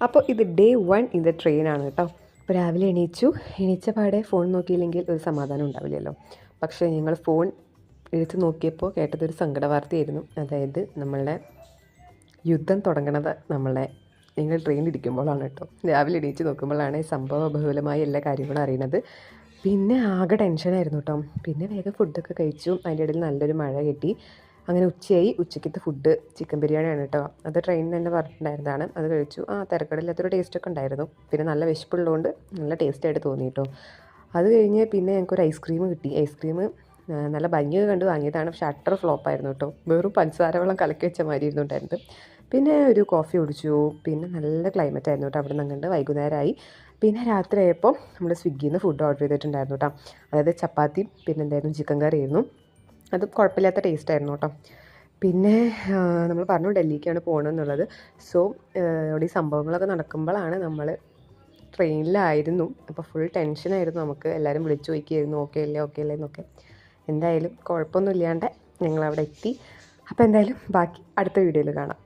അപ്പോൾ ഇത് day 1 in the ട്രെയിനാണ് കേട്ടോ. അപ്പോൾ രാവിലെ എണീച്ച പാടെ ഫോൺ നോക്കിയില്ലെങ്കിൽ ഒരു സമാധാനം ഉണ്ടാവില്ലല്ലോ. പക്ഷേ ഞങ്ങൾ ഫോൺ എടുത്ത് നോക്കിയപ്പോൾ കേട്ടതൊരു സങ്കട വാർത്തയായിരുന്നു. അതായത് നമ്മളുടെ യുദ്ധം തുടങ്ങണത് നിങ്ങൾ ട്രെയിനിലിരിക്കുമ്പോഴാണ് കേട്ടോ. രാവിലെ എണീച്ച് നോക്കുമ്പോഴാണ് സംഭവ ബഹുലമായ എല്ലാ കാര്യങ്ങളും അറിയുന്നത്. പിന്നെ ആകെ ടെൻഷനായിരുന്നു കേട്ടോ. പിന്നെ വേഗം ഫുഡൊക്കെ കഴിച്ചു. അതിൻ്റെ ഇടയിൽ നല്ലൊരു മഴ കിട്ടി. അങ്ങനെ ഉച്ചയായി. ഉച്ചയ്ക്കത്തെ ഫുഡ് ചിക്കൻ ബിരിയാണിയാണ് കേട്ടോ. അത് ട്രെയിനിൽ തന്നെ പറഞ്ഞിട്ടുണ്ടായിരുന്നതാണ്. അത് കഴിച്ചു. തിരക്കടില്ലാത്തൊരു ടേസ്റ്റൊക്കെ ഉണ്ടായിരുന്നു. പിന്നെ നല്ല വിശപ്പുള്ളതുകൊണ്ട് നല്ല ടേസ്റ്റായിട്ട് തോന്നി കേട്ടോ. അത് കഴിഞ്ഞ് പിന്നെ ഞങ്ങൾക്കൊരു ഐസ്ക്രീം കിട്ടി. ഐസ്ക്രീം നല്ല ഭംഗിയൊക്കെ കണ്ട് വാങ്ങിയതാണ്. പക്ഷേ അട്ടർ ഫ്ലോപ്പായിരുന്നു കേട്ടോ. വെറും പഞ്ചസാര വെള്ളം കലക്കി വെച്ച മാതിരി ഇരുന്നുണ്ടായിരുന്നു. പിന്നെ ഒരു കോഫി കുടിച്ചു. പിന്നെ നല്ല ക്ലൈമറ്റ് ആയിരുന്നു കേട്ടോ. അവിടെ നിന്ന് അങ്ങോട്ട് വൈകുന്നേരമായി. പിന്നെ രാത്രി ആയപ്പോൾ നമ്മൾ സ്വിഗ്ഗിയിൽ നിന്ന് ഫുഡ് ഓർഡർ ചെയ്തിട്ടുണ്ടായിരുന്നു കേട്ടോ. അതായത് ചപ്പാത്തിയും പിന്നെ എന്തായിരുന്നു ചിക്കൻ കറി ആയിരുന്നു. അത് കുഴപ്പമില്ലാത്ത ടേസ്റ്റായിരുന്നു കേട്ടോ. പിന്നെ നമ്മൾ പറഞ്ഞു ഡൽഹിക്കാണ് പോകണമെന്നുള്ളത്. സോ ഇവിടെ ഈ സംഭവങ്ങളൊക്കെ നടക്കുമ്പോഴാണ് നമ്മൾ ട്രെയിനിലായിരുന്നു. അപ്പോൾ ഫുൾ ടെൻഷനായിരുന്നു നമുക്ക്. എല്ലാവരും വിളിച്ചു ചോദിക്കുകയായിരുന്നു ഓക്കെ അല്ലേ എന്നൊക്കെ. എന്തായാലും കുഴപ്പമൊന്നും ഇല്ലാണ്ട് ഞങ്ങളവിടെ എത്തി. അപ്പോൾ എന്തായാലും ബാക്കി അടുത്ത വീഡിയോയിൽ കാണാം.